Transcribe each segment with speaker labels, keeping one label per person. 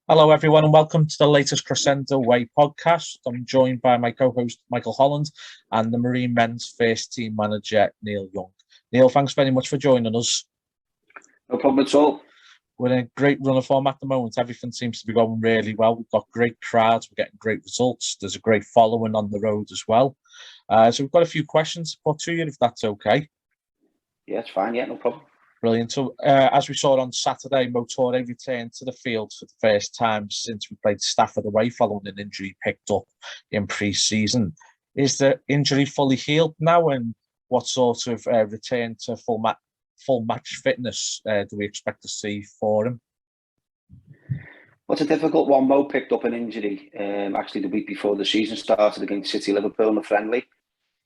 Speaker 1: Hello, everyone, and welcome to the latest Crescendo Way podcast. I'm joined by my co-host, Michael Holland, and the Marine men's first team manager, Neil Young. Neil, thanks very much for joining us.
Speaker 2: No problem at all.
Speaker 1: We're in a great run of form at the moment. Everything seems to be going really well. We've got great crowds. We're getting great results. There's a great following on the road as well. So we've got a few questions to put to you, if that's okay.
Speaker 2: Yeah, it's fine. Yeah, no problem.
Speaker 1: Brilliant. So, as we saw on Saturday, Motore returned to the field for the first time since we played Stafford away following an injury picked up in pre-season. Is the injury fully healed now, and what sort of return to full match fitness do we expect to see for him?
Speaker 2: Well, it's a difficult one. Mo picked up an injury actually the week before the season started against City Liverpool in the friendly.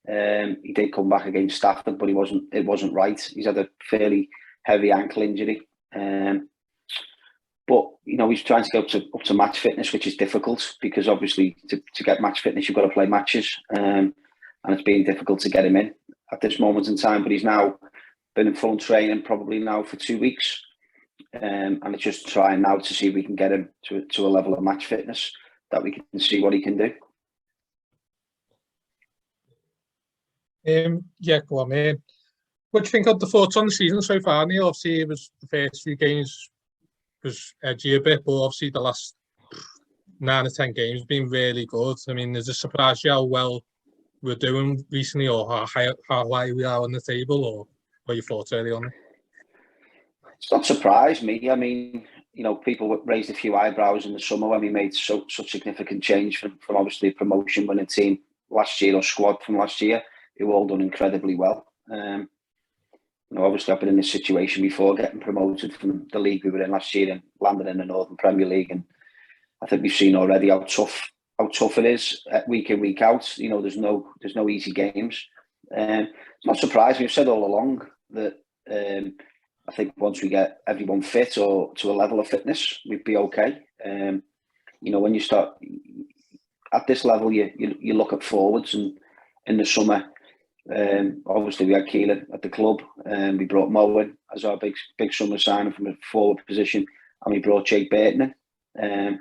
Speaker 2: He did come back against Stafford, but it wasn't right. He's had a fairly heavy ankle injury. But he's trying to get up to match fitness, which is difficult because obviously to get match fitness you've got to play matches. And it's been difficult to get him in at this moment in time. But he's now been in full training probably now for 2 weeks. And it's just trying now to see if we can get him to a level of match fitness that we can see what he can do.
Speaker 3: Yeah, go on, man. What do you think of the thoughts on the season so far, Neil? Obviously, it was the first few games was edgy a bit, but obviously the last 9 or 10 games have been really good. I mean, does it surprise you how well we're doing recently, or how high we are on the table, or what your thoughts early on?
Speaker 2: It's not surprised me. I mean, people raised a few eyebrows in the summer when we made such significant change from obviously a promotion winning team last year, or squad from last year, who all done incredibly well. Obviously I've been in this situation before, getting promoted from the league we were in last year and landing in the Northern Premier League, and I think we've seen already how tough it is week in, week out. There's no easy games. It's not surprising. We've said all along that I think once we get everyone fit or to a level of fitness, we'd be okay. When you start at this level, you look at forwards, and in the summer, obviously we had Keelan at the club, and we brought Mo in as our big summer signing from a forward position, and we brought Jake Burton in.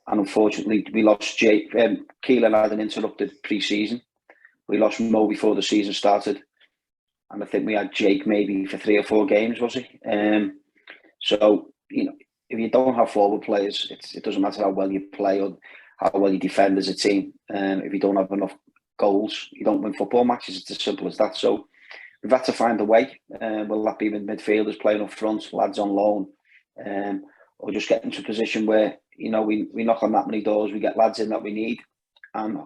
Speaker 2: And unfortunately, we lost Jake. Keelan had an interrupted pre-season. We lost Mo before the season started, and I think we had Jake maybe for 3 or 4 games, was he? So if you don't have forward players, it doesn't matter how well you play or how well you defend as a team. If you don't have enough goals, you don't win football matches. It's as simple as that. So we've had to find a way. Will that be with midfielders playing up front, lads on loan, or just get into a position where we knock on that many doors, we get lads in that we need, and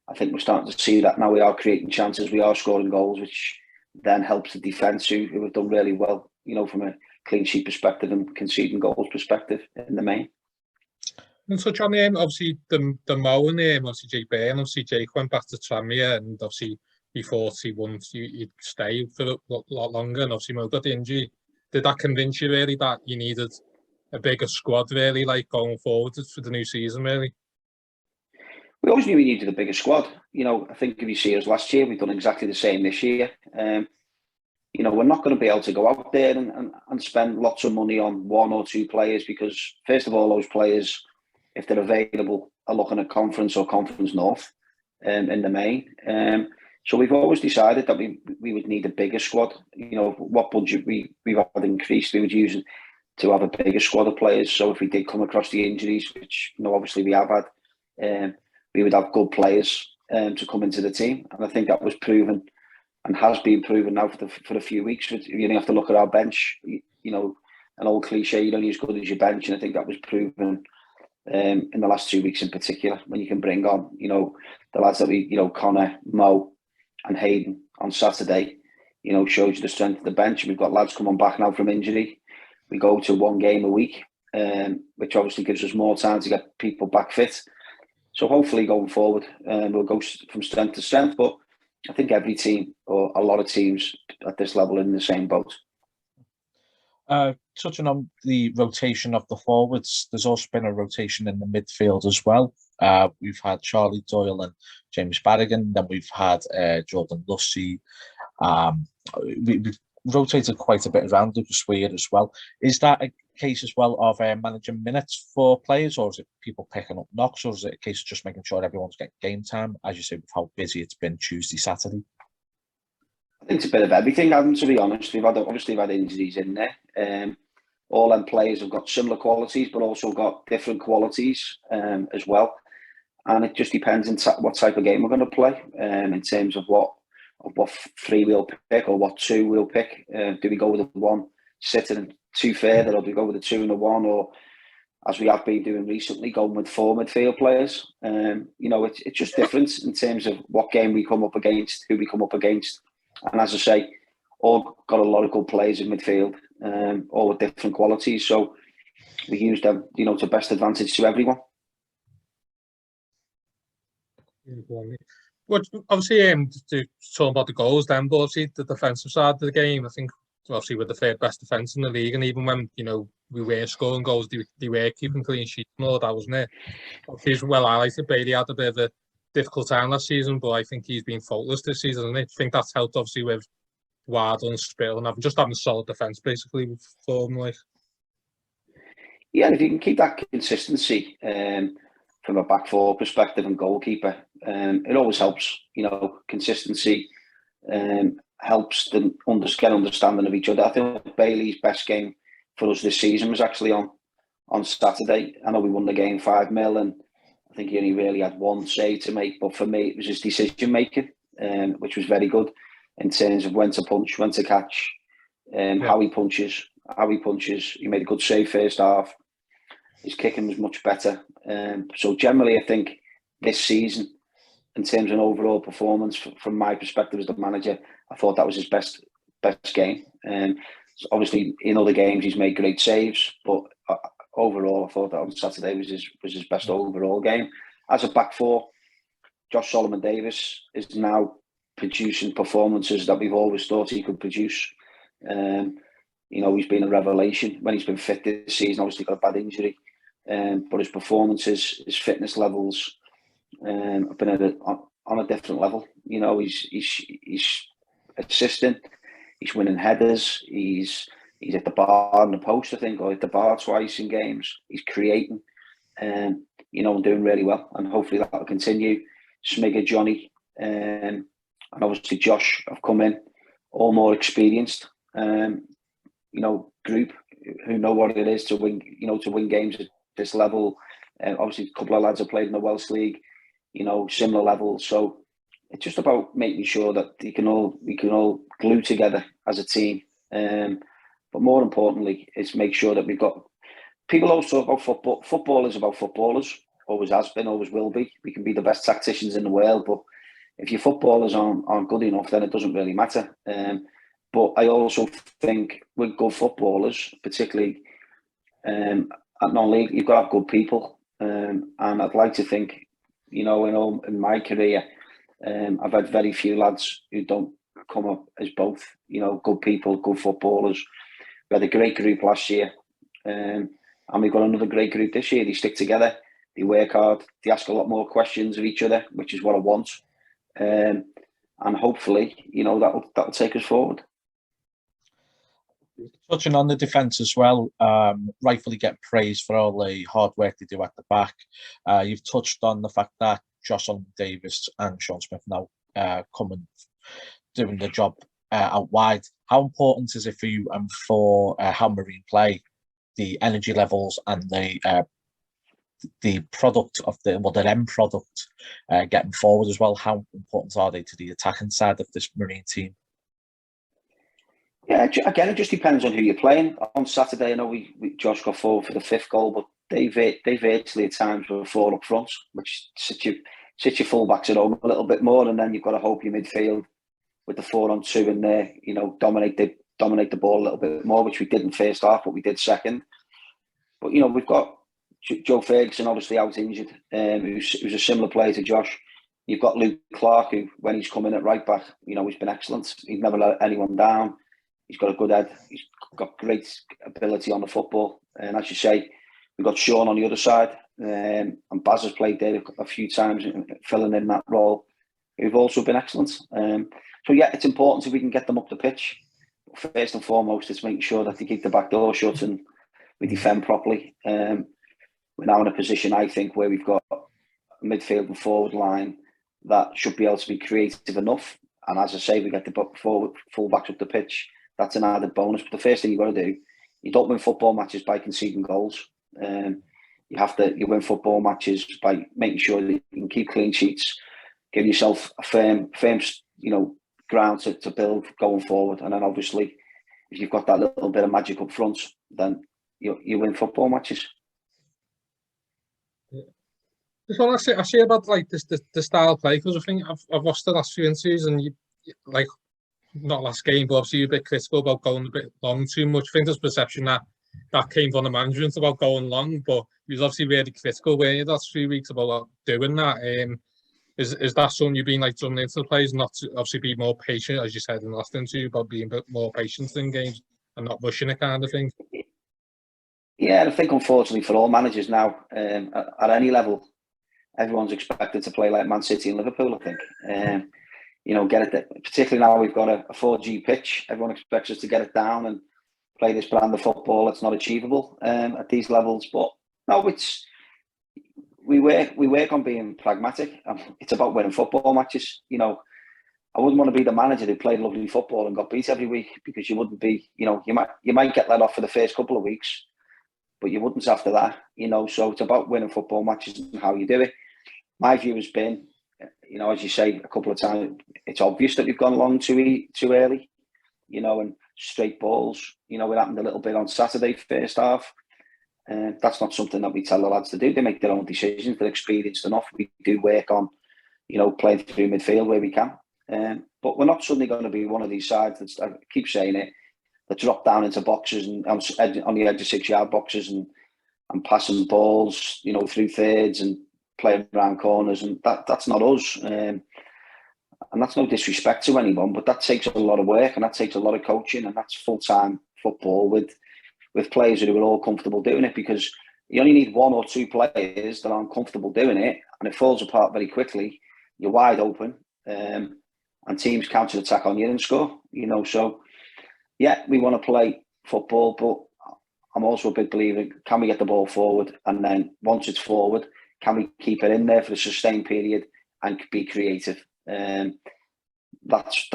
Speaker 2: I think we're starting to see that now. We are creating chances, we are scoring goals, which then helps the defence who have done really well, from a clean sheet perspective and conceding goals perspective in the main.
Speaker 3: And touch on obviously the Mo and obviously Jake Bain. Obviously Jake went back to Tranmere, and obviously he thought he'd stay for a lot longer, and obviously Mo got the injury. Did that convince you really that you needed a bigger squad, really, like going forward for the new season, really?
Speaker 2: We always knew we needed a bigger squad. I think if you see us last year, we've done exactly the same this year. We're not going to be able to go out there and spend lots of money on 1 or 2 players, because first of all, those players, if they're available, are looking at Conference or Conference North in the main. So we've always decided that we would need a bigger squad. What budget we've had increased, we would use it to have a bigger squad of players. So if we did come across the injuries, which obviously we have had, we would have good players to come into the team. And I think that was proven and has been proven now for a few weeks. You only have to look at our bench. An old cliche, you're only as good as your bench, and I think that was proven in the last 2 weeks in particular, when you can bring on, the lads that we, Connor, Mo and Hayden on Saturday, shows you the strength of the bench. We've got lads coming back now from injury. We go to 1 game a week, which obviously gives us more time to get people back fit. So hopefully going forward, we'll go from strength to strength. But I think every team, or a lot of teams at this level, are in the same boat.
Speaker 1: Touching on the rotation of the forwards, there's also been a rotation in the midfield as well. We've had Charlie Doyle and James Barrigan, then we've had Jordan Lucy. We've rotated quite a bit around Lucas Weir as well. Is that case as well of managing minutes for players, or is it people picking up knocks, or is it a case of just making sure everyone's getting game time, as you say, with how busy it's been Tuesday, Saturday?
Speaker 2: I think it's a bit of everything, Adam, to be honest. We've had injuries in there. All them players have got similar qualities, but also got different qualities as well. And it just depends on what type of game we're going to play, in terms of what three we'll pick or what two we'll pick. Do we go with the one sitting and two further, or do we go with the two and the one, or as we have been doing recently, going with four midfield players? It's just different in terms of what game we come up against, who we come up against. And as I say, all got a lot of good players in midfield, all with different qualities. So we use them, to best advantage to everyone.
Speaker 3: Well, obviously, to talk about the goals then, but obviously the defensive side of the game, I think obviously we're the third best defence in the league, and even when we were scoring goals, they were keeping clean sheets and all that, wasn't it? Obviously, as well highlighted, Bailey had a bit of a difficult time last season, but I think he's been faultless this season, and I think that's helped obviously with Wardle and Spill and having a solid defence basically for them.
Speaker 2: Yeah, if you can keep that consistency from a back four perspective and goalkeeper, it always helps. Consistency helps them get understanding of each other. I think Bailey's best game for us this season was actually on Saturday. I know we won the game 5-0, and I think he only really had one save to make, but for me it was his decision making, which was very good in terms of when to punch, when to catch, how he punches. He made a good save first half. His kicking was much better. So generally, I think this season, in terms of an overall performance, from my perspective as the manager, I thought that was his best game. So obviously, in other games, he's made great saves, but overall, I thought that on Saturday was his best overall game. As a back four, Josh Solomon-Davies is now producing performances that we've always thought he could produce. He's been a revelation when he's been fit this season. Obviously, got a bad injury, but his performances, his fitness levels, have been on a different level. He's assisting, he's winning headers, he's at the bar and the post, I think, or at the bar twice in games. He's creating, and doing really well, and hopefully that will continue. Smigger, Johnny, and obviously Josh have come in, all more experienced. Group who know what it is to win games at this level. Obviously, a couple of lads have played in the Welsh League, similar level. So it's just about making sure that we can all glue together as a team. But more importantly, is make sure that we've got people. Also about football. Football is about footballers. Always has been, always will be. We can be the best tacticians in the world, but if your footballers aren't good enough, then it doesn't really matter. But I also think with good footballers, particularly at non-league, you've got to have good people. And I'd like to think, in my career, I've had very few lads who don't come up as both, good people, good footballers. We had a great group last year, and we've got another great group this year. They stick together, they work hard, they ask a lot more questions of each other, which is what I want. And hopefully, that'll take us forward.
Speaker 1: Touching on the defence as well, rightfully get praised for all the hard work they do at the back. You've touched on the fact that Josh Davis and Sean Smith now coming, doing the job out wide. How important is it for you and for how Marine play, the energy levels and the product of the end product getting forward as well? How important are they to the attacking side of this Marine team?
Speaker 2: Yeah, again, it just depends on who you're playing. On Saturday, I know Josh got forward for the 5th goal, but they virtually at times were 4 up front, which sits your fullbacks at home a little bit more, and then you've got to hope your midfield with the 4-on-2 in there, dominate the ball a little bit more, which we did in first half, but we did second. But we've got Joe Ferguson obviously out injured, who's a similar player to Josh. You've got Luke Clark, who when he's come in at right back, he's been excellent. He's never let anyone down. He's got a good head. He's got great ability on the football. And as you say, we've got Sean on the other side. And Baz has played there a few times, filling in that role. Who've also been excellent. So yeah, it's important if we can get them up the pitch. But first and foremost, it's making sure that they keep the back door shut and we defend properly. We're now in a position, I think, where we've got a midfield and forward line that should be able to be creative enough. And as I say, we get the fullbacks up the pitch. That's an added bonus. But the first thing you've got to do, you don't win football matches by conceding goals. You win football matches by making sure that you can keep clean sheets, give yourself a firm, ground to build going forward. And then obviously, if you've got that little bit of magic up front, then you win football matches.
Speaker 3: Just want to say about like the style of play, because I think I've watched the last few interviews, and you like, not last game, but obviously you're a bit critical about going a bit long too much. I think there's perception that came from the management about going long, but he was obviously really critical, weren't you, the last 3 weeks about doing that. Is that something you've been like drilling into the players, not to obviously be more patient, as you said in the last interview, about being a bit more patient in games and not rushing it kind of thing?
Speaker 2: Yeah, I think unfortunately for all managers now, at any level, everyone's expected to play like Man City and Liverpool, I think. Get it, particularly now we've got a 4G pitch, everyone expects us to get it down and play this brand of football that's not achievable at these levels. But no, we work on being pragmatic. It's about winning football matches. I wouldn't want to be the manager who played lovely football and got beat every week, because you wouldn't be. You might get let off for the first couple of weeks, but you wouldn't after that. So it's about winning football matches and how you do it. My view has been, as you say a couple of times, it's obvious that we've gone long too early, and straight balls. It happened a little bit on Saturday, first half. That's not something that we tell the lads to do. They make their own decisions. They're experienced enough. We do work on, playing through midfield where we can. But we're not suddenly going to be one of these sides that's, I keep saying it, that drop down into boxes and on the edge of 6-yard boxes and passing balls, through thirds and playing around corners, and that's not us. And that's no disrespect to anyone, but that takes a lot of work and that takes a lot of coaching, and that's full-time football with players who are all comfortable doing it, because you only need 1 or 2 players that aren't comfortable doing it, and it falls apart very quickly. You're wide open, and teams counter-attack on you and score. So yeah, we want to play football, but I'm also a big believer, can we get the ball forward, and then once it's forward, can we keep it in there for a sustained period and be creative? That's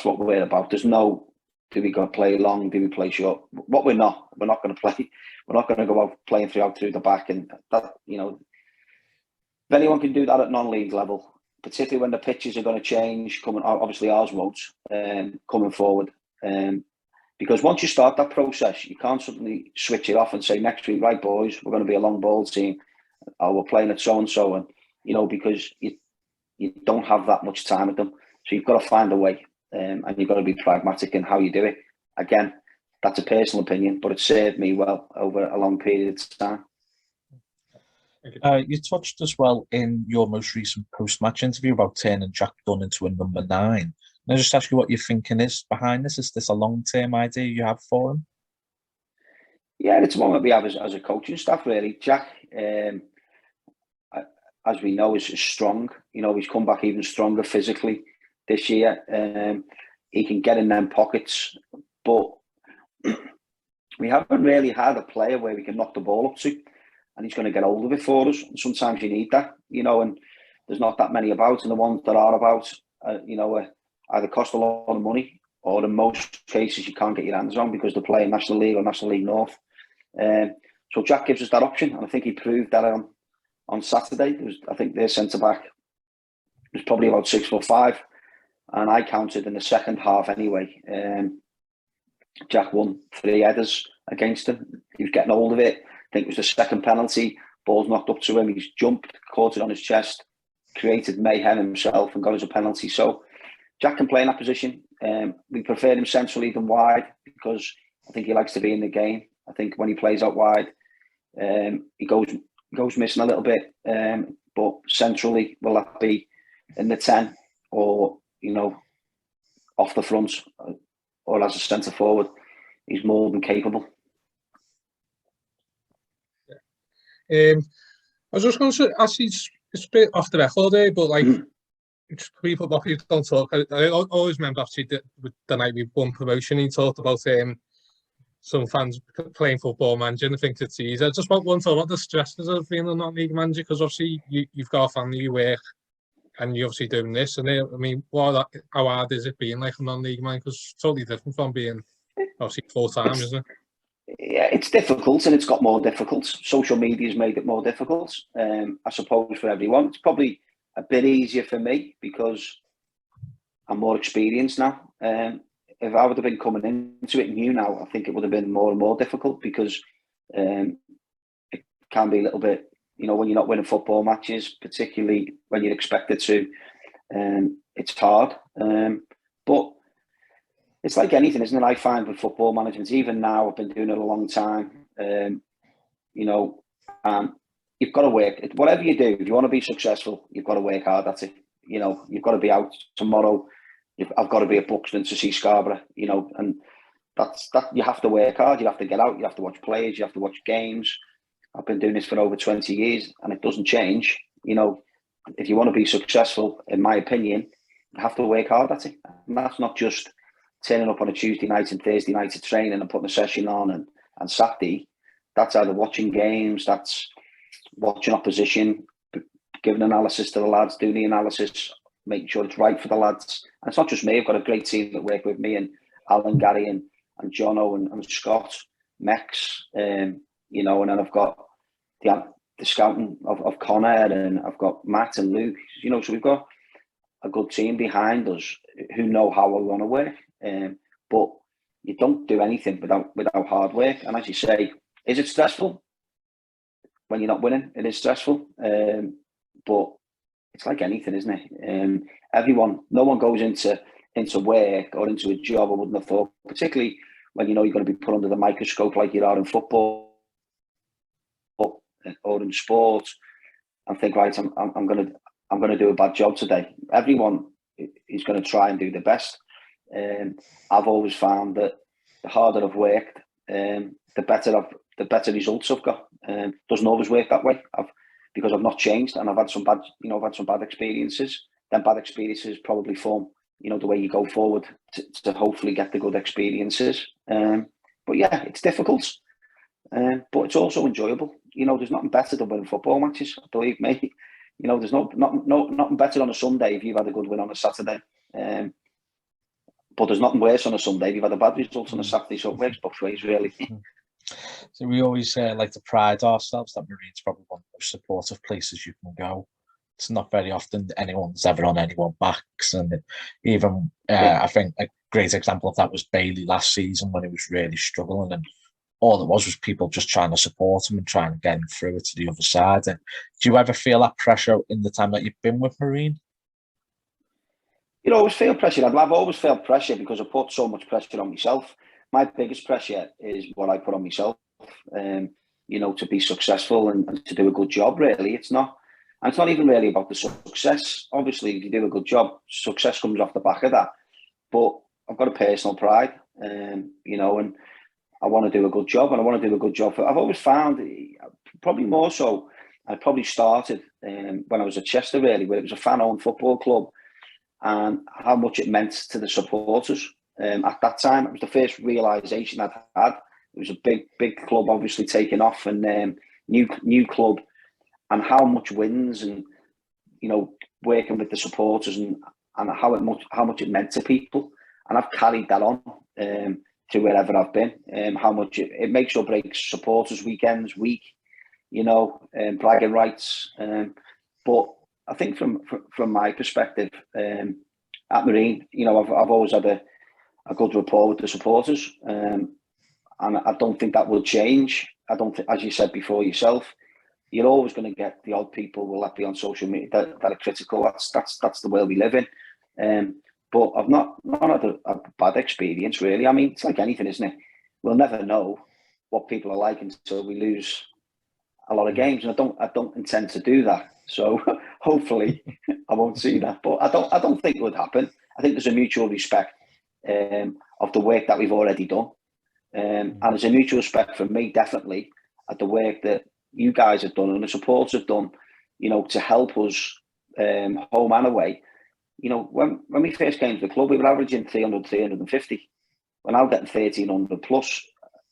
Speaker 2: what we're about. There's no, do we go play long, do we play short? What we're not going to play. We're not going to go out playing through the back, and that, if anyone can do that at non-league level, particularly when the pitches are going to change, obviously ours won't, coming forward. Because once you start that process, you can't suddenly switch it off and say, next week, right boys, we're going to be a long ball team, or we're playing at so-and-so, and because you don't have that much time with them. So you've got to find a way, and you've got to be pragmatic in how you do it. Again, that's a personal opinion, but it served me well over a long period of time.
Speaker 1: You touched as well in your most recent post-match interview about turning Jack Dunn into a number 9. Can I just ask you what your thinking is behind this? Is this a long-term idea you have for him?
Speaker 2: Yeah, it's one that we have as a coaching staff, really. Jack, as we know, is strong. He's come back even stronger physically this year. He can get in them pockets, but we haven't really had a player where we can knock the ball up to, and he's going to get hold of it for us. And sometimes you need that, and there's not that many about, and the ones that are about, either cost a lot of money, or in most cases you can't get your hands on because they're playing National League or National League North. So Jack gives us that option, and I think he proved that on Saturday. I think their centre-back was probably about 6'5", and I counted in the second half anyway. Jack won 3 headers against him. He was getting hold of it. I think it was the second penalty. Ball's knocked up to him. He's jumped, caught it on his chest, created mayhem himself and got us a penalty. So Jack can play in that position. We prefer him centrally than wide because I think he likes to be in the game. I think when he plays out wide, he goes missing a little bit. But centrally, will that be in the 10 or, off the front or as a centre forward? He's more than capable.
Speaker 3: I was just going to say, actually, it's a bit off the record there, but people don't talk. I always remember, actually, with the night we won promotion, he talked about some fans playing Football Manager and think it's easy. I just want one thought about the stresses of being a non-league manager, because obviously you've got a family, you work, and you're obviously doing this. And I mean, how hard is it being like a non-league man? Because it's totally different from being obviously full-time, isn't it?
Speaker 2: Yeah, it's difficult, and it's got more difficult. Social media's made it more difficult, I suppose, for everyone. It's probably a bit easier for me because I'm more experienced now. If I would have been coming into it new now, I think it would have been more and more difficult, because it can be a little bit, when you're not winning football matches, particularly when you're expected to, it's hard. But it's like anything, isn't it? I find with football management, even now, I've been doing it a long time, you've got to work. Whatever you do, if you want to be successful, you've got to work hard at it. You've got to be out tomorrow. I've got to be at Buxton to see Scarborough, and that's that. You have to work hard. You have to get out. You have to watch players. You have to watch games. I've been doing this for over 20 years, and it doesn't change. If you want to be successful, in my opinion, you have to work hard at it. And that's not just turning up on a Tuesday night and Thursday night to train and putting a session on and Saturday. That's either watching games, that's watching opposition, giving analysis to the lads, doing the analysis, making sure it's right for the lads. And it's not just me. I've got a great team that work with me, and Alan, Gary, and Jono and Scott, Mex, and then I've got the scouting of Connor, and I've got Matt and Luke. So we've got a good team behind us who know how we want to work. But you don't do anything without hard work. And as you say, is it stressful? When you're not winning, it is stressful. But it's like anything, isn't it? No one goes into work or into a job, I wouldn't have thought, particularly when you're going to be put under the microscope like you are in football or in sport, and think, right, I'm going to do a bad job today. Everyone is going to try and do their best. I've always found that the harder I've worked, the better results I've got. Doesn't always work that way. Because I've not changed, and I've had some bad experiences. Then bad experiences probably form, the way you go forward to hopefully get the good experiences. But yeah, it's difficult, but it's also enjoyable. There's nothing better than winning football matches. Believe me. There's nothing better on a Sunday if you've had a good win on a Saturday. But there's nothing worse on a Sunday if you've had a bad result on a Saturday. So it works both ways, really.
Speaker 1: So we always like to pride ourselves that Marine's probably one of the most supportive places you can go. It's not very often anyone's ever on anyone's backs, and even I think a great example of that was Bailey last season when he was really struggling, and all it was people just trying to support him and trying to get him through it to the other side. And do you ever feel that pressure in the time that you've been with Marine?
Speaker 2: You always feel pressure. I've always felt pressure because I put so much pressure on myself. My biggest pressure is what I put on myself, to be successful and to do a good job, really. It's not even really about the success. Obviously, if you do a good job, success comes off the back of that. But I've got a personal pride, and I want to do a good job, and I want to do a good job. I've always found, probably more so, I probably started when I was at Chester, really, where it was a fan-owned football club, and how much it meant to the supporters. At that time, it was the first realisation I'd had. It was a big club, obviously taking off, and new club, and how much wins and working with the supporters and how much it meant to people. And I've carried that on to wherever I've been. How much it makes or breaks supporters' weekends, bragging rights. But I think from my perspective, at Marine, I've always had a good rapport with the supporters, and I don't think that will change. I don't think, as you said before yourself, you're always going to get the odd people will that be on social media that are critical. That's the world we live in. But I've not had a bad experience, really. I mean, it's like anything, isn't it? We'll never know what people are like until we lose a lot of games, and I don't intend to do that. So hopefully I won't see that. But I don't think it would happen. I think there's a mutual respect of the work that we've already done. And there's a mutual respect from me, definitely, at the work that you guys have done and the supporters have done, to help us home and away. When we first came to the club, we were averaging 300, 350. We're now getting 1,300 plus.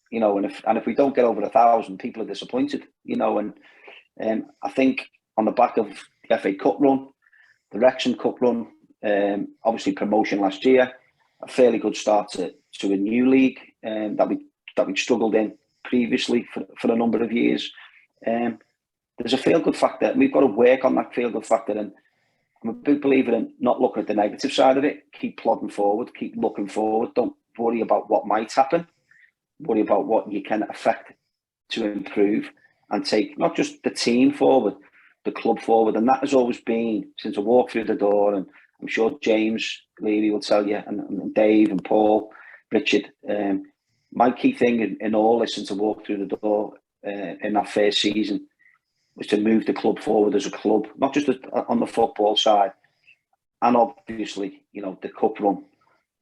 Speaker 2: you know, and if we don't get over 1,000, people are disappointed, you know, and I think on the back of the FA Cup run, the Wrexham Cup run, obviously promotion last year, a fairly good start to a new league that we struggled in previously for a number of years. There's a feel-good factor, and we've got to work on that feel-good factor. And I'm a big believer in not looking at the negative side of it. Keep plodding forward, keep looking forward. Don't worry about what might happen. Worry about what you can affect to improve and take not just the team forward, the club forward. And that has always been, since I walked through the door, and I'm sure James Leary will tell you, and Dave and Paul, Richard, my key thing in all this since I walked through the door in that first season was to move the club forward as a club, not just on the football side. And obviously, you know, the cup run,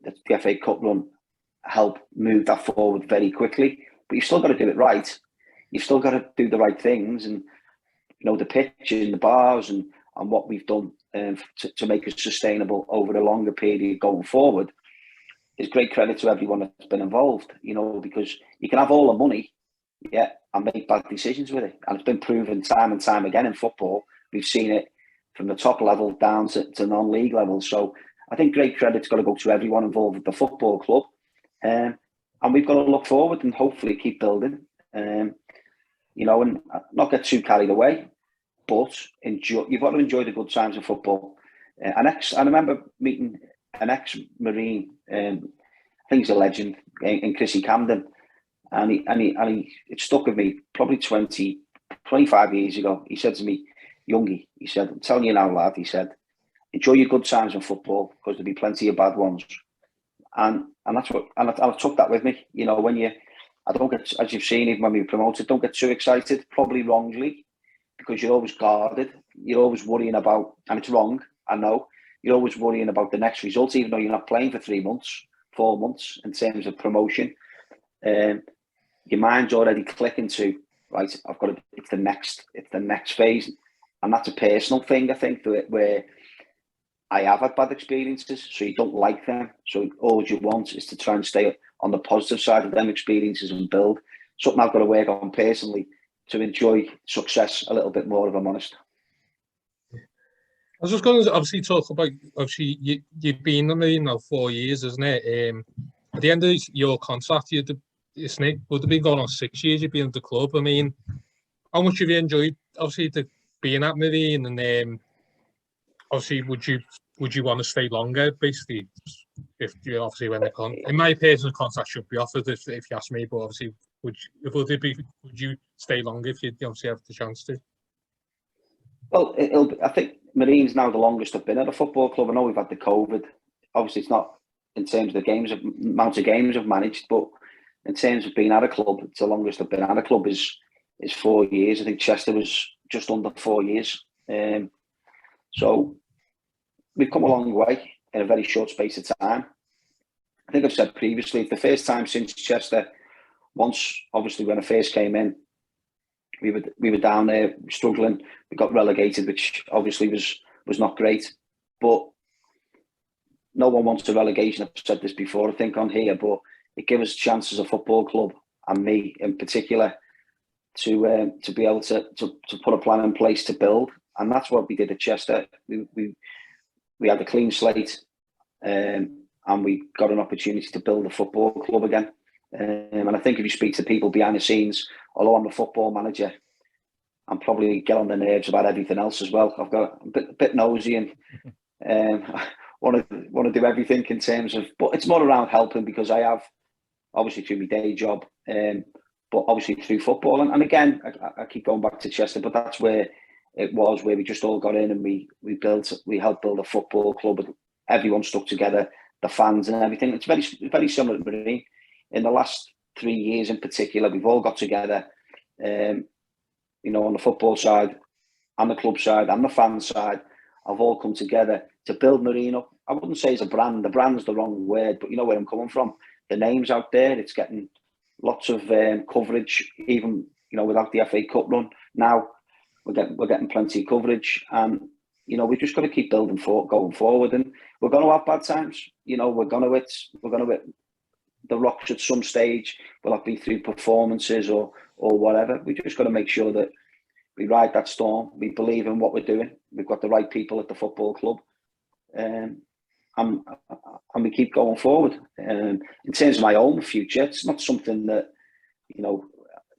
Speaker 2: the FA Cup run, help move that forward very quickly. But you've still got to do it right. You've still got to do the right things, and you know, the pitch and the bars and what we've done to make it sustainable over a longer period going forward is great credit to everyone that's been involved. You know, because you can have all the money, yeah, and make bad decisions with it, and it's been proven time and time again in football. We've seen it from the top level down to non-league level. So I think great credit's got to go to everyone involved with the football club. And we've got to look forward and hopefully keep building, you know, and not get too carried away, but you've got to enjoy the good times in football. I remember meeting an ex-Marine, I think he's a legend, in Chrissy Camden, and it stuck with me probably 25 years ago. He said to me, Youngie, he said, I'm telling you now, lad, he said, enjoy your good times in football because there'll be plenty of bad ones. And that's what, and I took that with me. You know, I don't get, as you've seen, even when we promoted, don't get too excited, probably wrongly, because you're always guarded. You're always worrying about, and it's wrong, I know, you're always worrying about the next result, even though you're not playing for 3 months, 4 months in terms of promotion. Your mind's already clicking to, right, I've got to, it's the next phase. And that's a personal thing, I think, where I have had bad experiences, so you don't like them. So all you want is to try and stay on the positive side of them experiences and build. Something I've got to work on personally to enjoy success a little bit more, if I'm honest.
Speaker 3: I was just going to obviously talk about, obviously, you've been on there now 4 years, isn't it? At the end of your contract, would have been going on 6 years, you've been at the club. I mean, how much have you enjoyed, obviously, being at Marine, and obviously, would you want to stay longer, basically, if you obviously when in my personal contract should be offered if you ask me, but obviously would you stay longer if you obviously have the chance to?
Speaker 2: Well, I think Marine's now the longest I've been at a football club. I know we've had the COVID. Obviously, it's not in terms of the amount of games I've managed, but in terms of being at a club, it's the longest I've been at a club is 4 years. I think Chester was just under 4 years. So we've come a long way in a very short space of time. I think I've said previously, it's the first time since Chester, once obviously when I first came in, we were down there struggling. We got relegated, which obviously was not great. But no one wants a relegation. I've said this before, I think, on here, but it gave us a chance as a football club, and me in particular, to be able to put a plan in place to build. And that's what we did at Chester. We had a clean slate, and we got an opportunity to build a football club again. And I think if you speak to people behind the scenes, although I'm a football manager, I'm probably get on their nerves about everything else as well. I've got a bit nosy and want to do everything in terms of, but it's more around helping, because I have obviously through my day job, but obviously through football. And again, I keep going back to Chester, but that's where it was, where we just all got in and we helped build a football club. Everyone stuck together, the fans and everything. It's very similar to Marine. In the last 3 years in particular, we've all got together, you know, on the football side, and the club side, and the fan side, have all come together to build Marine up. I wouldn't say it's a brand. The brand's the wrong word, but you know where I'm coming from. The name's out there. It's getting lots of coverage, even, you know, without the FA Cup run. Now we're getting plenty of coverage, and you know, we've just got to keep building going forward. And we're going to have bad times. You know, we're going to hit the rocks at some stage. Will that be through performances or whatever? We just got to make sure that we ride that storm. We believe in what we're doing. We've got the right people at the football club, and we keep going forward. In terms of my own future, it's not something that,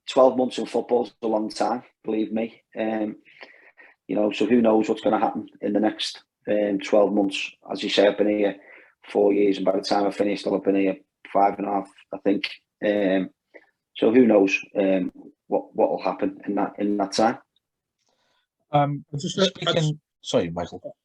Speaker 2: 12 months in football is a long time, believe me. So who knows what's going to happen in the next 12 months. As you say, I've been here 4 years, and by the time I finished, I'll have been here 5.5, I think. So who knows what will happen in that time.
Speaker 1: Sorry, Michael.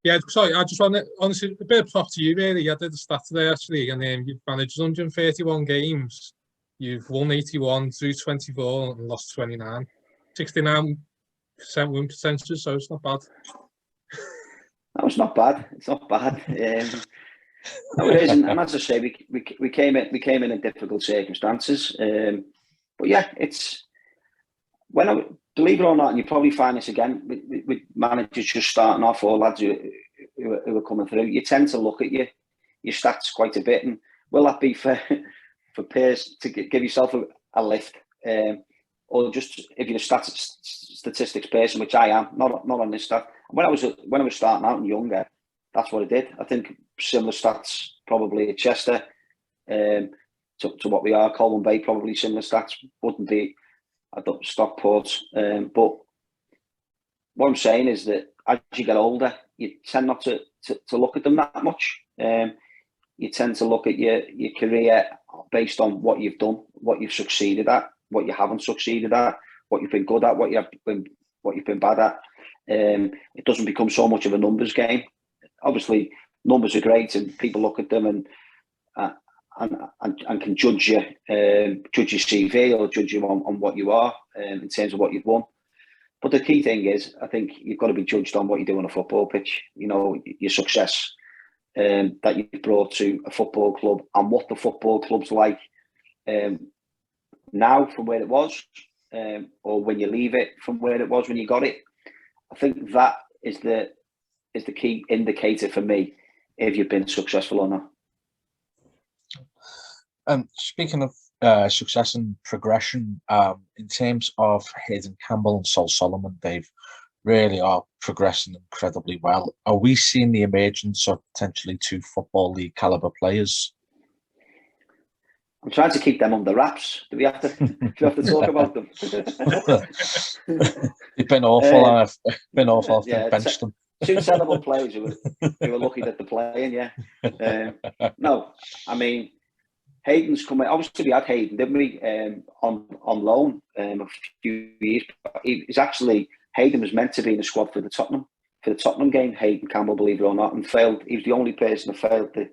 Speaker 3: Yeah, sorry, I just want to, honestly, a bit of props to you, really. I did the stat today, actually, and you've managed 131 games. You've won 81, drew 24, and lost 29. 69% win percentage, so it's not bad.
Speaker 2: No, it's not bad. It's not bad. No, it isn't. And as I say, we came in difficult circumstances. But yeah, it's believe it or not, and you probably find this again with managers just starting off, or lads who are coming through. You tend to look at your stats quite a bit, and will that be for peers to give yourself a lift, or just if you're a statistics person, which I am, not on this stuff. When I was starting out and younger, that's what I did. I think similar stats probably at Chester to what we are. Colwyn Bay, probably similar stats. Wouldn't be at Stockport. But what I'm saying is that as you get older, you tend not to look at them that much. You tend to look at your career based on what you've done, what you've succeeded at, what you haven't succeeded at, what you've been good at, what you've been bad at. It doesn't become so much of a numbers game. Obviously, numbers are great, and people look at them and can judge your CV or judge you on what you are in terms of what you've won. But the key thing is, I think you've got to be judged on what you do on a football pitch. Your success that you've brought to a football club, and what the football club's like now from where it was, or when you leave it from where it was when you got it. I think that is the key indicator for me if you've been successful or not.
Speaker 1: Speaking of success and progression, in terms of Hayden Campbell and Sol Solomon, they really are progressing incredibly well. Are we seeing the emergence of potentially 2 Football League caliber players?
Speaker 2: I'm trying to keep them under wraps. Do we have to talk about them?
Speaker 1: They've been awful. I've been awful. I've benched them.
Speaker 2: 2 terrible players who were lucky that they're playing. Yeah. No, I mean, Hayden's coming. Obviously, we had Hayden, didn't we? On loan a few years. Hayden was meant to be in the squad for the Tottenham game. Hayden Campbell, believe it or not, and failed. He was the only person that failed the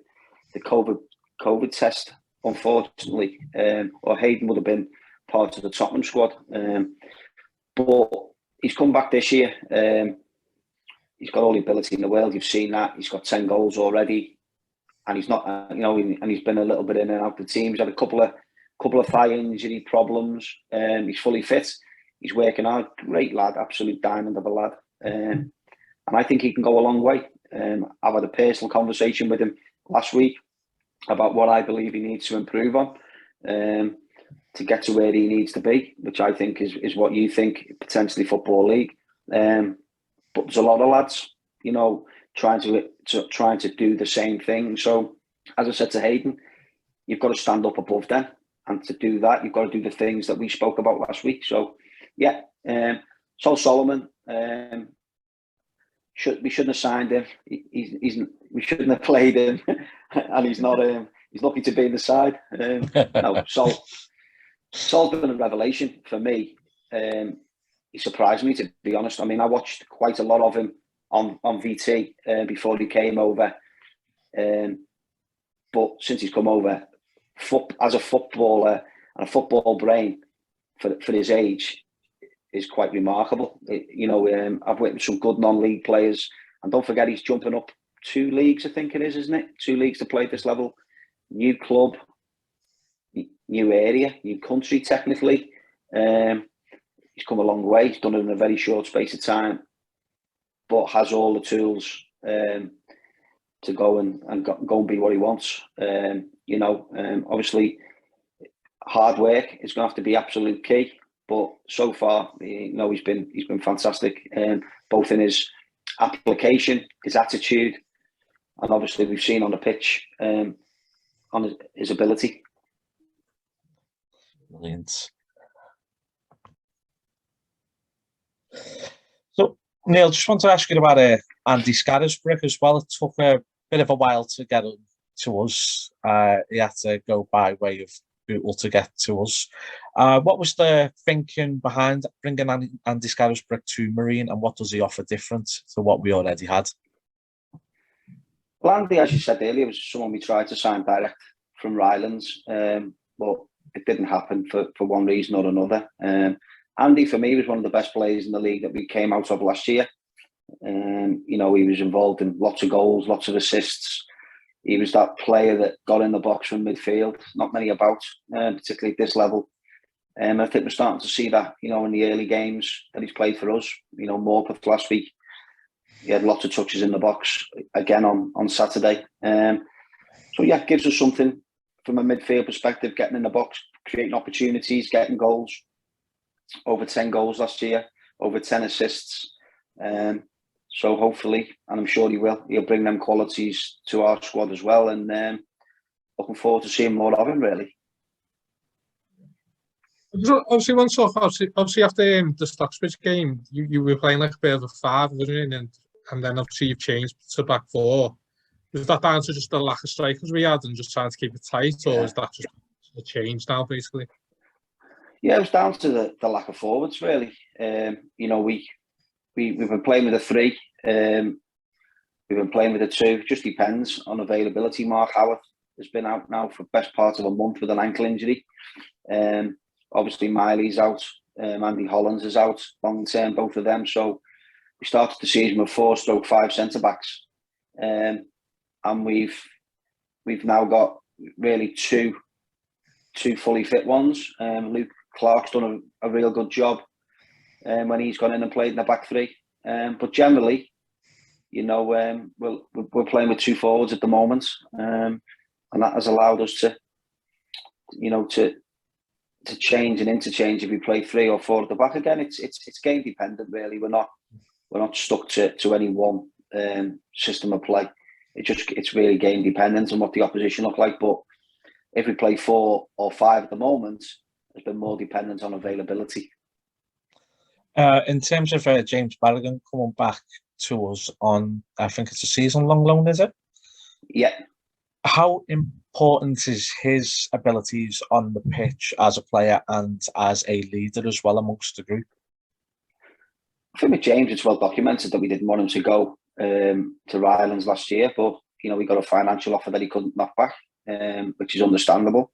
Speaker 2: COVID test, unfortunately. Or Hayden would have been part of the Tottenham squad. But he's come back this year. He's got all the ability in the world. You've seen that. He's got 10 goals already. And he's not, and he's been a little bit in and out of the team. He's had a couple of thigh injury problems. He's fully fit. He's working out. Great lad, absolute diamond of a lad. And I think he can go a long way. I've had a personal conversation with him last week about what I believe he needs to improve on to get to where he needs to be, which I think is what you think, potentially Football League. But there's a lot of lads, trying to do the same thing. So, as I said to Hayden, you've got to stand up above them, and to do that, you've got to do the things that we spoke about last week. So, yeah, Sol Solomon, we shouldn't have signed him. We shouldn't have played him, and he's not. He's lucky to be in the side. No, Sol's been a revelation for me. He surprised me, to be honest. I mean, I watched quite a lot of him on VT before he came over. But since he's come over, as a footballer and a football brain for his age is quite remarkable. I've witnessed some good non-league players, and don't forget he's jumping up 2 leagues, I think it is, isn't it? 2 leagues to play at this level. New club, new area, new country technically. He's come a long way. He's done it in a very short space of time, but has all the tools go and be what he wants. Obviously, hard work is going to have to be absolute key. But so far, he's been fantastic, both in his application, his attitude, and obviously we've seen on the pitch on his ability.
Speaker 1: Brilliant. So, Neil, just want to ask you about Andy Scarisbrick as well. It took a bit of a while to get to us. He had to go by way of Bootle to get to us. What was the thinking behind bringing Andy Scarisbrick to Marine, and what does he offer different to what we already had?
Speaker 2: Well, Andy, as you said earlier, was someone we tried to sign direct from Rylands, but it didn't happen for one reason or another. Andy, for me, was one of the best players in the league that we came out of last year. He was involved in lots of goals, lots of assists. He was that player that got in the box from midfield. Not many about, particularly at this level. I think we're starting to see that, in the early games that he's played for us. Morpeth last week, he had lots of touches in the box again on Saturday. So yeah, it gives us something from a midfield perspective, getting in the box, creating opportunities, getting goals. Over 10 goals last year, over 10 assists. So hopefully, and I'm sure he'll bring them qualities to our squad as well. And looking forward to seeing more of him, really.
Speaker 3: Obviously, obviously after the Stockbridge game, you were playing like a bit of a 5, wasn't you? And then obviously you've changed to back 4. Was that down to just the lack of strikers we had and just trying to keep it tight, or is that just a change now, basically?
Speaker 2: Yeah, it was down to the lack of forwards, really. We've been playing with a 3. We've been playing with a 2. It just depends on availability. Mark Howarth has been out now for the best part of a month with an ankle injury. Obviously, Miley's out. Andy Hollands is out long term, both of them. So we started the season with 4/5 centre-backs. And we've now got really two fully fit ones. Luke Clark's done a real good job when he's gone in and played in the back 3. But generally, we're playing with 2 forwards at the moment, and that has allowed us to change and interchange if we play 3 or 4 at the back. Again, it's game dependent, really. We're not stuck to any one system of play. It's really game dependent on what the opposition look like. But if we play 4 or 5 at the moment, it's been more dependent on availability.
Speaker 1: In terms of James Barragan coming back to us on, I think it's a season-long loan, is it?
Speaker 2: Yeah.
Speaker 1: How important is his abilities on the pitch as a player and as a leader as well amongst the group?
Speaker 2: I think with James, it's well documented that we didn't want him to go to Rylands last year, but we got a financial offer that he couldn't knock back, which is understandable.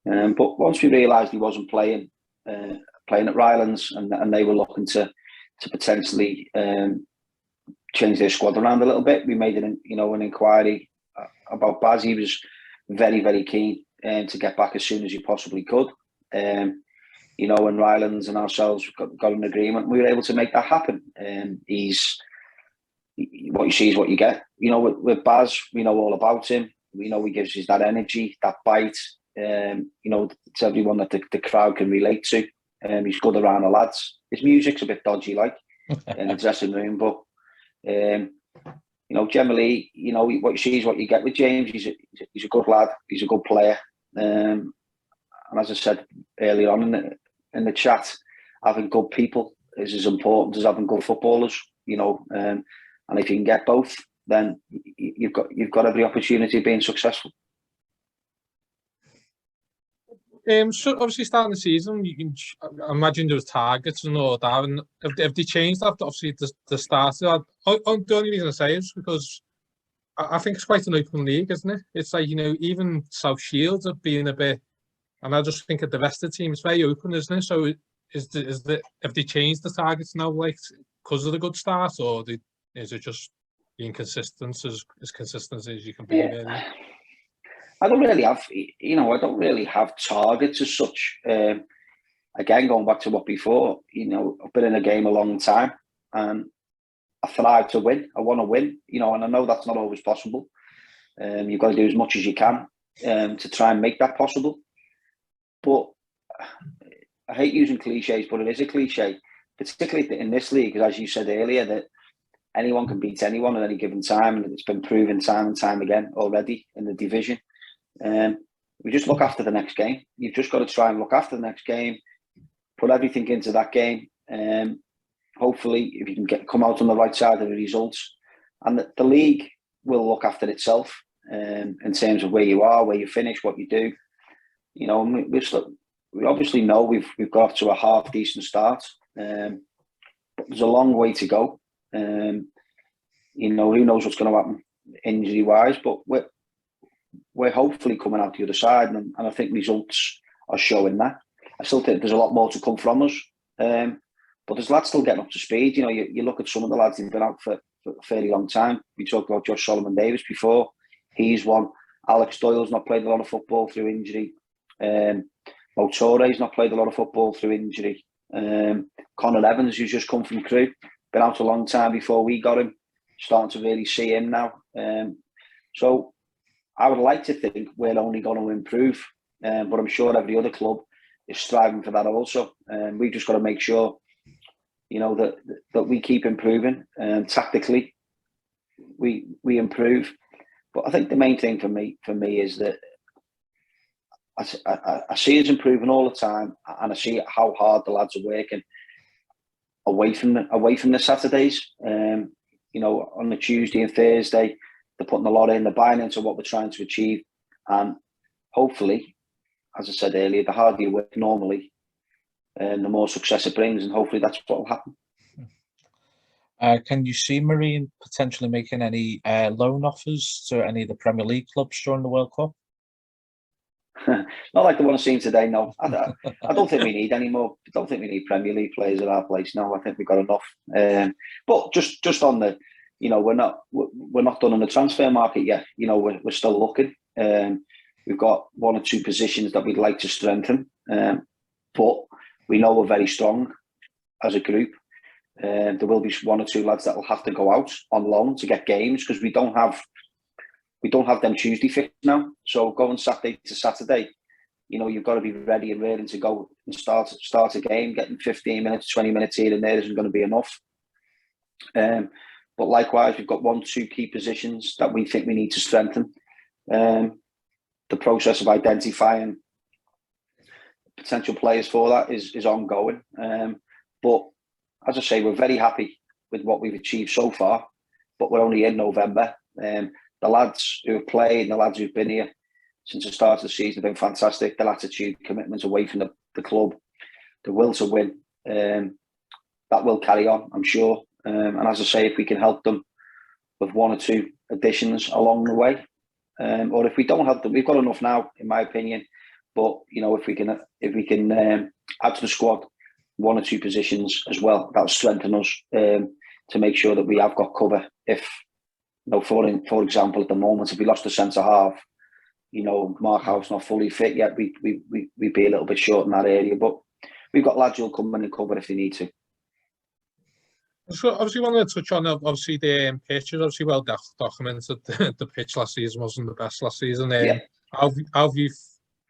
Speaker 2: But once we realised he wasn't playing at Rylands, and they were looking to potentially change their squad around a little bit, we made an inquiry about Baz. He was very, very keen to get back as soon as he possibly could. And Rylands and ourselves got an agreement. We were able to make that happen. What you see is what you get. With Baz, we know all about him. We know he gives us that energy, that bite. It's everyone that the crowd can relate to. He's good around the lads. His music's a bit dodgy, like in the dressing room, but generally, what you see is what you get with James. He's a good lad. He's a good player. And as I said earlier on in the chat, having good people is as important as having good footballers. And if you can get both, then you've got every opportunity of being successful.
Speaker 3: So obviously starting the season, I imagine there was targets and all that. And have they changed after obviously the start of that? The only reason I say is because I think it's quite an open league, isn't it? It's like, even South Shields have been a bit, and I just think at the rest of the team, it's very open, isn't it? So have they changed the targets now, like because of the good start, or is it just being consistent as you can be?
Speaker 2: Yeah.
Speaker 3: Really?
Speaker 2: I don't really have targets as such. Again, going back to what before, I've been in a game a long time, and thrive to win. I want to win, and I know that's not always possible. You've got to do as much as you can to try and make that possible. But I hate using cliches, but it is a cliche, particularly in this league, because as you said earlier, that anyone can beat anyone at any given time, and it's been proven time and time again already in the division. We just look after the next game. You've just got to try and look after the next game, put everything into that game. Hopefully, if you can come out on the right side of the results, and the league will look after itself in terms of where you are, where you finish, what you do. We obviously know we've got off to a half decent start, but there's a long way to go. Who knows what's going to happen injury wise, but we're hopefully coming out the other side, and I think results are showing that. I still think there's a lot more to come from us, but there's lads still getting up to speed. You look at some of the lads who've been out for a fairly long time. We talked about Josh Solomon-Davis before. He's one. Alex Doyle's not played a lot of football through injury. Motore's not played a lot of football through injury. Connor Evans, who's just come from Crewe, been out a long time before we got him. Starting to really see him now. So I would like to think we're only going to improve, but I'm sure every other club is striving for that also. We've just got to make sure, that we keep improving. Tactically, we improve. But I think the main thing for me is that I see us improving all the time, and I see how hard the lads are working away from the Saturdays. On the Tuesday and Thursday, they're putting a lot in, they're buying into what we're trying to achieve, and hopefully, as I said earlier, the harder you work normally, the more success it brings, and hopefully that's what will happen.
Speaker 1: Can you see Marine potentially making any loan offers to any of the Premier League clubs during the World Cup?
Speaker 2: Not like the one I've seen today, no. I don't think we need any more. I don't think we need Premier League players at our place. No, I think we've got enough. But just on the, we're not done on the transfer market yet. We're still looking. We've got one or two positions that we'd like to strengthen, but we know we're very strong as a group. There will be one or two lads that will have to go out on loan to get games, because we don't have them Tuesday fixed now. So going Saturday to Saturday, you've got to be ready and ready to go and start a game. Getting 15 minutes, 20 minutes here and there isn't going to be enough. But likewise, we've got 1-2 key positions that we think we need to strengthen. The process of identifying potential players for that is ongoing. But as I say, we're very happy with what we've achieved so far, but we're only in November. The lads who have played and the lads who've been here since the start of the season have been fantastic. Their attitude, commitment away from the club, the will to win, that will carry on, I'm sure. And as I say, if we can help them with 1 or 2 additions along the way, or if we don't help them, we've got enough now, in my opinion. But if we can add to the squad 1 or 2 positions as well, that'll strengthen us to make sure that we have got cover. If for example, at the moment, if we lost a centre half, Mark House not fully fit yet, we'd be a little bit short in that area. But we've got lads who'll come in and cover if they need to.
Speaker 3: So obviously, wanted to touch on obviously the pitch is obviously well documented. The pitch last season wasn't the best last season. How have you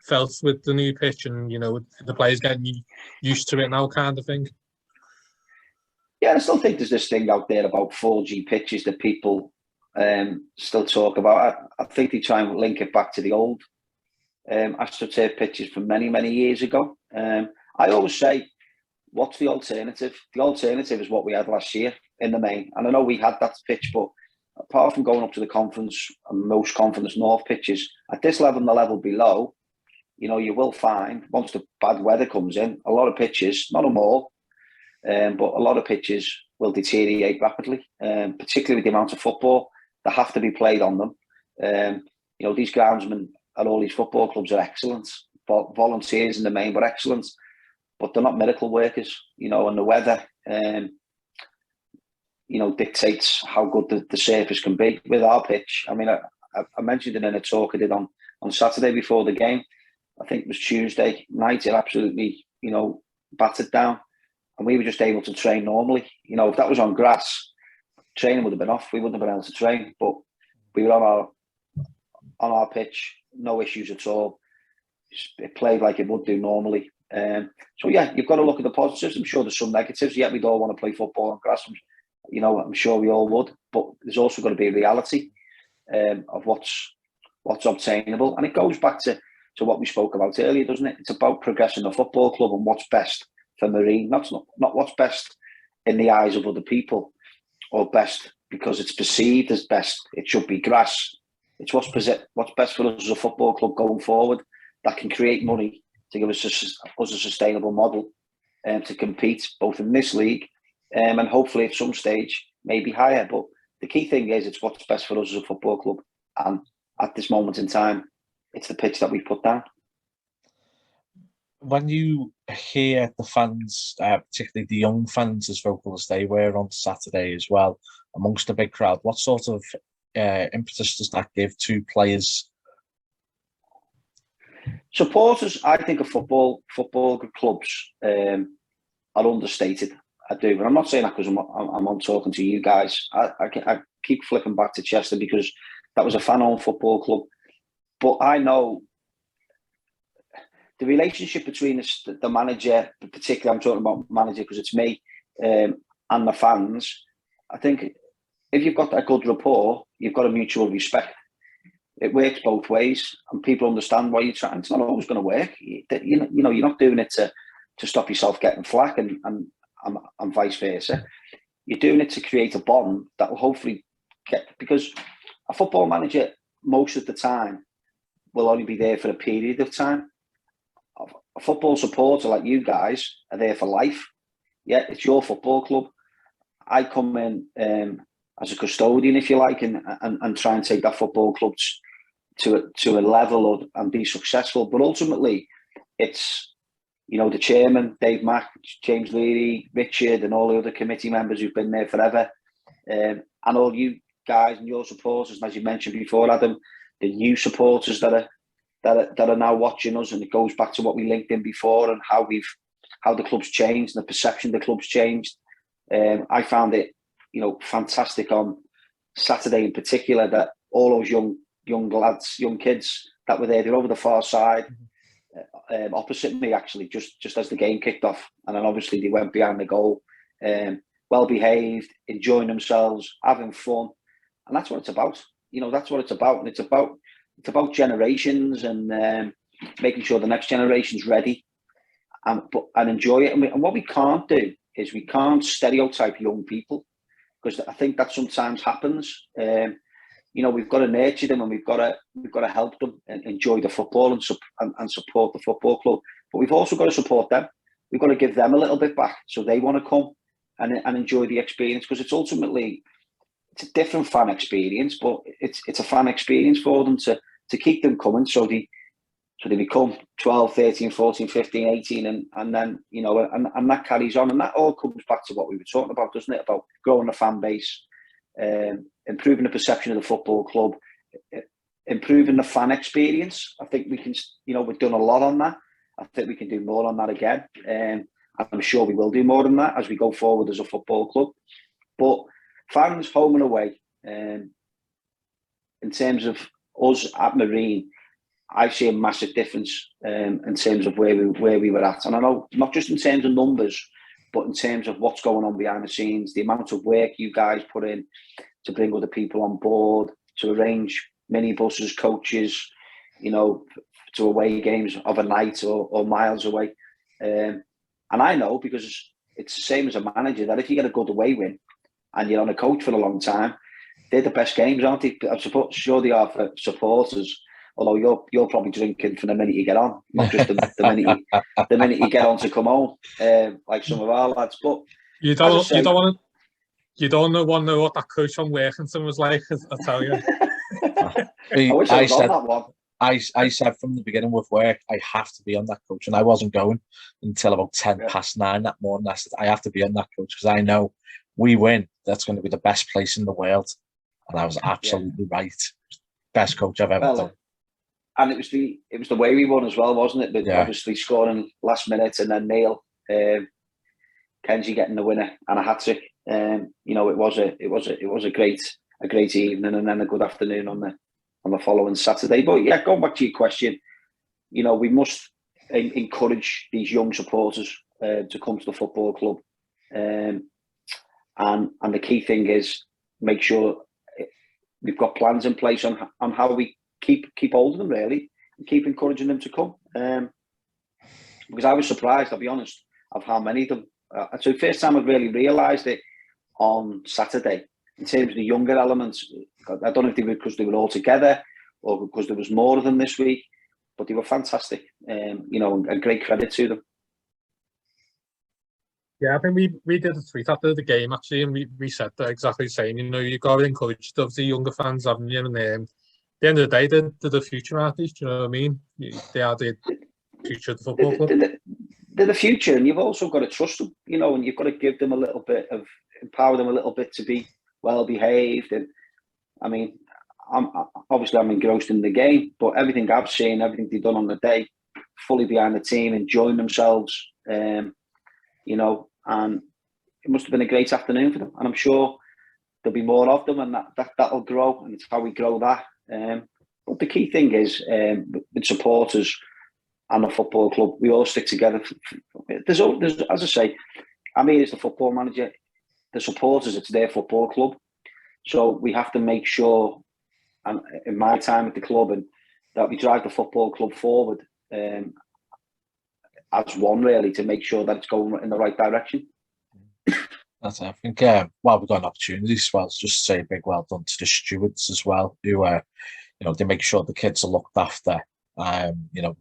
Speaker 3: felt with the new pitch, and with the players getting used to it now, kind of thing?
Speaker 2: Yeah, I still think there's this thing out there about 4G pitches that people still talk about. I think they try and link it back to the old AstroTurf pitches from many years ago. I always say, what's the alternative? The alternative is what we had last year in the main. And I know we had that pitch, but apart from going up to the conference and most conference north pitches, at this level and the level below, you will find, once the bad weather comes in, a lot of pitches, not them all, but a lot of pitches will deteriorate rapidly, particularly with the amount of football that have to be played on them. These groundsmen at all these football clubs are excellent, volunteers in the main, but excellent. But they're not miracle workers, and the weather, dictates how good the surface can be. With our pitch, I mean, I mentioned it in a talk I did on Saturday before the game. I think it was Tuesday night. It absolutely, battered down, and we were just able to train normally. If that was on grass, training would have been off. We wouldn't have been able to train, but we were on our pitch, no issues at all. It played like it would do normally. So yeah, you've got to look at the positives. I'm sure there's some negatives. Yeah, we'd all want to play football on grass. I'm sure we all would. But there's also got to be a reality of what's obtainable, and it goes back to what we spoke about earlier, doesn't it? It's about progressing the football club and what's best for Marine. Not what's best in the eyes of other people, or best because it's perceived as best. It should be grass. It's what's best for us as a football club going forward that can create money to give us a sustainable model to compete both in this league and hopefully at some stage maybe higher. But the key thing is it's what's best for us as a football club, and at this moment in time, it's the pitch that we put down.
Speaker 1: When you hear the fans, particularly the young fans, as vocal as they were on Saturday as well, amongst the big crowd, what sort of impetus does that give to players?
Speaker 2: Supporters, I think, of football clubs are understated. I do, but I'm not saying that because I'm on talking to you guys. I keep flipping back to Chester because that was a fan-owned football club. But I know the relationship between the manager, particularly I'm talking about manager because it's me, and the fans. I think if you've got that good rapport, you've got a mutual respect. It works both ways, and people understand why you're trying. It's not always going to work. You're not doing it to stop yourself getting flack and vice versa. You're doing it to create a bond that will hopefully because a football manager most of the time will only be there for a period of time. A football supporter like you guys are there for life. Yeah, it's your football club. I come in as a custodian, if you like, and try and take that football club to a level and be successful. But ultimately, it's the chairman, Dave Mack, James Leary, Richard, and all the other committee members who've been there forever, and all you guys and your supporters, and as you mentioned before, Adam, the new supporters that are now watching us, and it goes back to what we linked in before and how the club's changed and the perception of the club's changed. I found it, fantastic on Saturday in particular that all those young lads, young kids that were there, they're over the far side, opposite me actually, just as the game kicked off, and then obviously they went behind the goal, well behaved, enjoying themselves, having fun, and that's what it's about. That's what it's about, and it's about generations and making sure the next generation's ready and enjoy it. And what we can't do is we can't stereotype young people, because I think that sometimes happens. We've got to nurture them, and we've got to help them and enjoy the football and support the football club. But we've also got to support them. We've got to give them a little bit back so they want to come and enjoy the experience, because it's ultimately a different fan experience, but it's a fan experience for them to keep them coming, so they become 12, 13, 14, 15, 18, and then and that carries on, and that all comes back to what we were talking about, doesn't it? About growing the fan base, improving the perception of the football club, improving the fan experience. I think we can, we've done a lot on that. I think we can do more on that again, and I'm sure we will do more on that as we go forward as a football club. But fans home and away, in terms of us at Marine, I see a massive difference in terms of where we were at. And I know not just in terms of numbers, but in terms of what's going on behind the scenes, the amount of work you guys put in to bring other people on board, to arrange minibuses, coaches, to away games overnight or miles away. And I know, because it's the same as a manager, that if you get a good away win and you're on a coach for a long time, they're the best games, aren't they? I'm sure they are for supporters. Although you're probably drinking from the minute you get on, not just the minute you get on to come home, like some of our lads. But
Speaker 3: you don't want to know what that coach on Workington was like. I tell you.
Speaker 2: I wish I was on that one.
Speaker 1: I said from the beginning with work, I have to be on that coach, and I wasn't going until about 10:09 that morning. I said I have to be on that coach because I know we win. That's going to be the best place in the world, and I was absolutely right. Best coach I've ever done.
Speaker 2: And it was the way we won as well, wasn't it? With obviously scoring last minute, and then Neil, Kenji getting the winner and a hat-trick. You know, it was a great evening, and then a good afternoon on the following Saturday. But yeah, going back to your question, you know, we must encourage these young supporters to come to the football club, and the key thing is make sure we've got plans in place on how we keep hold of them, really, and keep encouraging them to come. Because I was surprised, I'll be honest, of how many of them. So the first time I've really realised it on Saturday in terms of the younger elements. I don't know if they were because they were all together or because there was more of them this week, but they were fantastic. You know, and great credit to them.
Speaker 3: Yeah, I think we did a tweet after the game actually, and we said that exactly the same. You know, you got to encourage the younger fans, haven't you? And at the end of the day, they're the future, aren't they? Do you know what I mean? They are the future of the football club.
Speaker 2: They're the future, and you've also got to trust them, you know, and you've got to give them a little bit of, empower them a little bit to be well behaved. And I mean, I'm engrossed in the game, but everything I've seen, everything they've done on the day, fully behind the team, enjoying themselves, you know, and it must have been a great afternoon for them. And I'm sure there'll be more of them, and that'll grow, and it's how we grow that. But the key thing is, with supporters and the football club, we all stick together. There's, as I say, I'm here as the football manager. The supporters, it's their football club, so we have to make sure, and in my time at the club, and that we drive the football club forward as one, really, to make sure that it's going in the right direction.
Speaker 1: That's it. I think while we've got an opportunity as well, just say a big well done to the stewards as well, who you know, they make sure the kids are looked after. You know,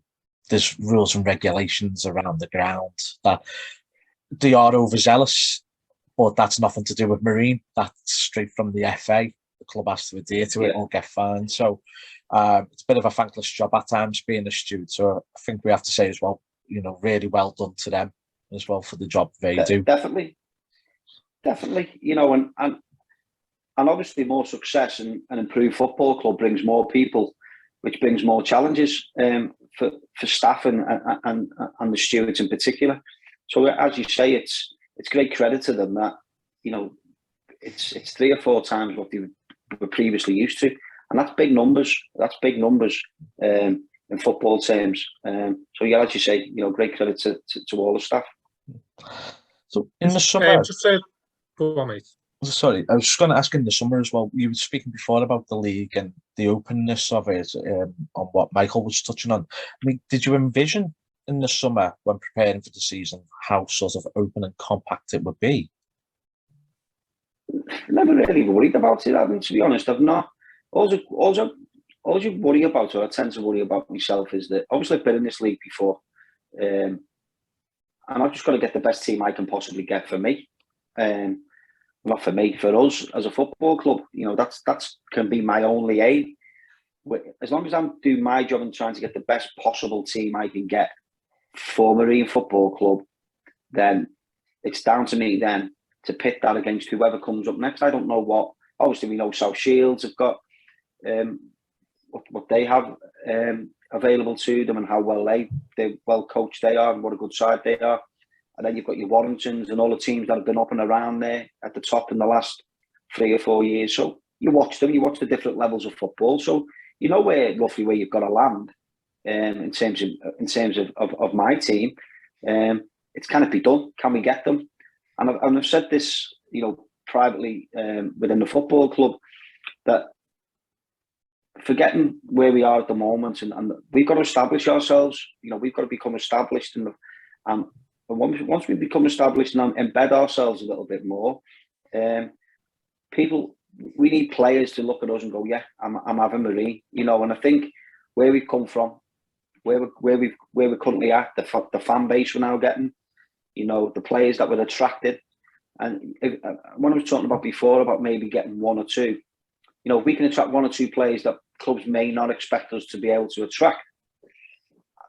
Speaker 1: there's rules and regulations around the ground that they are overzealous, but that's nothing to do with Marine. That's straight from the FA. The club has to adhere to it or get fined. So it's a bit of a thankless job at times being a steward. So I think we have to say as well, you know, really well done to them as well for the job they do.
Speaker 2: Definitely. You know, and obviously more success and improved football club brings more people, which brings more challenges for staff and the stewards in particular. So as you say, it's great credit to them that, you know, it's 3 or 4 times what they were previously used to, and that's big numbers. That's big numbers in football terms. So yeah, as you say, you know, great credit to all the staff.
Speaker 1: So in the summer,
Speaker 3: go on, mate.
Speaker 1: Sorry, I was just going to ask in the summer as well. You were speaking before about the league and the openness of it, on what Michael was touching on. I mean, did you envision in the summer when preparing for the season how sort of open and compact it would be?
Speaker 2: Never really worried about it. I mean, to be honest, I've not. All you worry about, or I tend to worry about myself, is that obviously I've been in this league before, and I've just got to get the best team I can possibly get for me. Not for me, for us as a football club. You know, that's can be my only aim. As long as I'm doing my job and trying to get the best possible team I can get for Marine Football Club, then it's down to me then to pit that against whoever comes up next. I don't know what. Obviously, we know South Shields have got what they have available to them, and how well they well coached they are, and what a good side they are. And then you've got your Warringtons and all the teams that have been up and around there at the top in the last 3 or 4 years. So you watch them, you watch the different levels of football. So you know roughly where you've got to land in terms of my team. It's can it be done? Can we get them? And I've said this, you know, privately within the football club, that forgetting where we are at the moment, and we've got to establish ourselves. You know, we've got to become established and once we become established and embed ourselves a little bit more, we need players to look at us and go, yeah, I'm having Marine, you know. And I think where we've come from, where we're currently at, the fan base we're now getting, you know, the players that we're attracted, and when I was talking about before about maybe getting 1 or 2, you know, if we can attract 1 or 2 players that clubs may not expect us to be able to attract,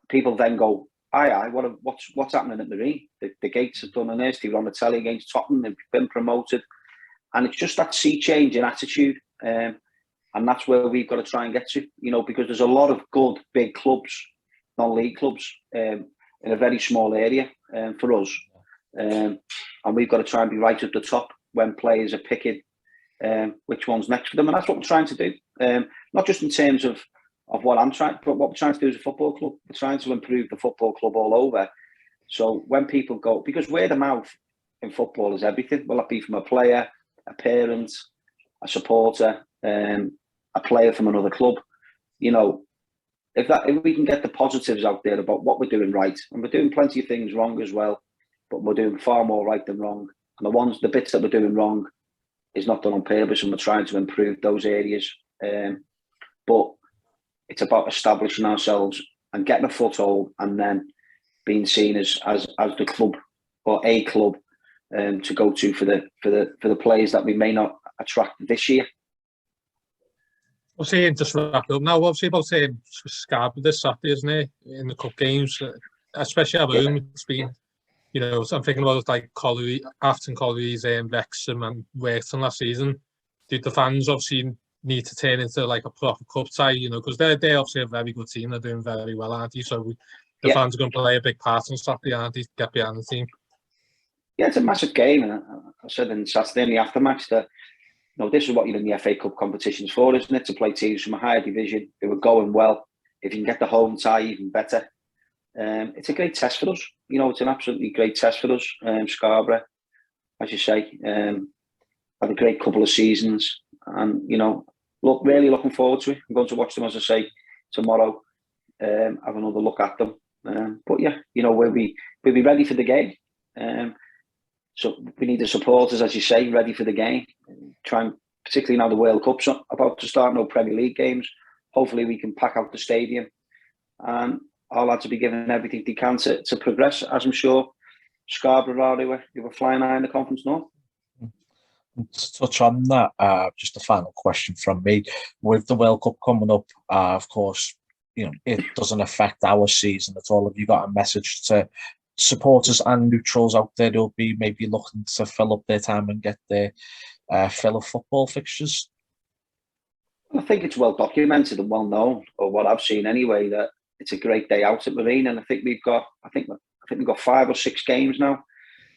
Speaker 2: people then go, aye, what's happening at Marine? The Gates have done this. They were on the telly against Tottenham. They've been promoted, and it's just that sea change in attitude, and that's where we've got to try and get to. You know, because there's a lot of good big clubs, non-league clubs, in a very small area for us, and we've got to try and be right at the top when players are picking which one's next for them, and that's what we're trying to do. Not just in terms of what I'm trying, but what we're trying to do as a football club. We're trying to improve the football club all over. So when people go, because word of mouth in football is everything. Will that be from a player, a parent, a supporter, a player from another club? You know, if we can get the positives out there about what we're doing right, and we're doing plenty of things wrong as well, but we're doing far more right than wrong. And the bits that we're doing wrong is not done on purpose, and we're trying to improve those areas. But it's about establishing ourselves and getting a foothold, and then being seen as the club or a club to go to for the players that we may not attract this year.
Speaker 3: Obviously, just wrap up now. Obviously, about Scarborough this Saturday, isn't it? In the cup games, especially at home, it's been, you know, I'm thinking about like Afton Collie's Wrexham and Worthing last season. Did the fans obviously need to turn into like a proper cup tie, you know, because they're obviously a very good team. They're doing very well, aren't they? So the fans are going to play a big part on Saturday, aren't they? Get behind the team. Yeah,
Speaker 2: it's a massive game, and I said in Saturday in the aftermatch that, you know, this is what you're in the FA Cup competitions for, isn't it? To play teams from a higher division who are going well. If you can get the home tie, even better. It's a great test for us. You know, it's an absolutely great test for us. Scarborough, as you say, had a great couple of seasons, and you know, really looking forward to it. I'm going to watch them, as I say, tomorrow. Have another look at them. But yeah, you know, we'll be ready for the game. So we need the supporters, as you say, ready for the game. Try and, particularly now the World Cup's about to start, no Premier League games. Hopefully we can pack out the stadium, and our lads will be giving everything they can to progress, as I'm sure Scarborough are, who were flying high in the Conference North.
Speaker 1: To touch on that, just a final question from me. With the World Cup coming up, of course, you know, it doesn't affect our season at all. Have you got a message to supporters and neutrals out there who'll be maybe looking to fill up their time and get their fill of football fixtures?
Speaker 2: I think it's well documented and well known, or what I've seen anyway, that it's a great day out at Marine, and I think we've got 5 or 6 games now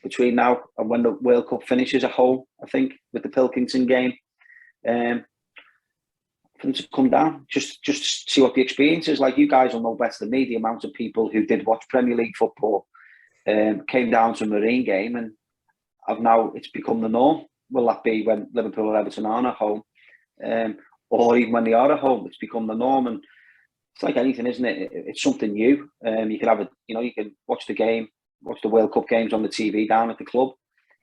Speaker 2: between now and when the World Cup finishes at home. I think with the Pilkington game, for them to come down, just see what the experience is like. You guys will know better than me the amount of people who did watch Premier League football came down to a Marine game, and it's become the norm. Will that be when Liverpool or Everton aren't at home, or even when they are at home? It's become the norm, and it's like anything, isn't it? It's something new. You can you can watch the game, watch the World Cup games on the TV down at the club.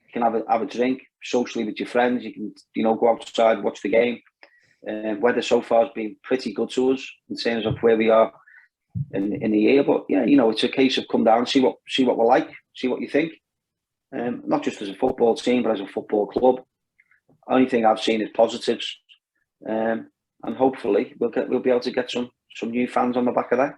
Speaker 2: You can have a drink socially with your friends. You can, you know, go outside, watch the game. Weather so far has been pretty good to us in terms of where we are in the year. But yeah, you know, it's a case of come down, see what we're like, see what you think. Not just as a football team, but as a football club. Only thing I've seen is positives, and hopefully we'll be able to get some new fans on the back of that.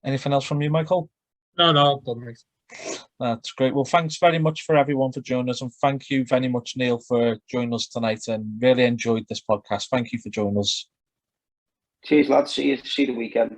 Speaker 1: Anything else from you, Michael?
Speaker 3: No, done.
Speaker 1: That's great. Well, thanks very much for everyone for joining us, and thank you very much, Neil, for joining us tonight, and really enjoyed this podcast. Thank you for joining us.
Speaker 2: Cheers, lads. See you the weekend.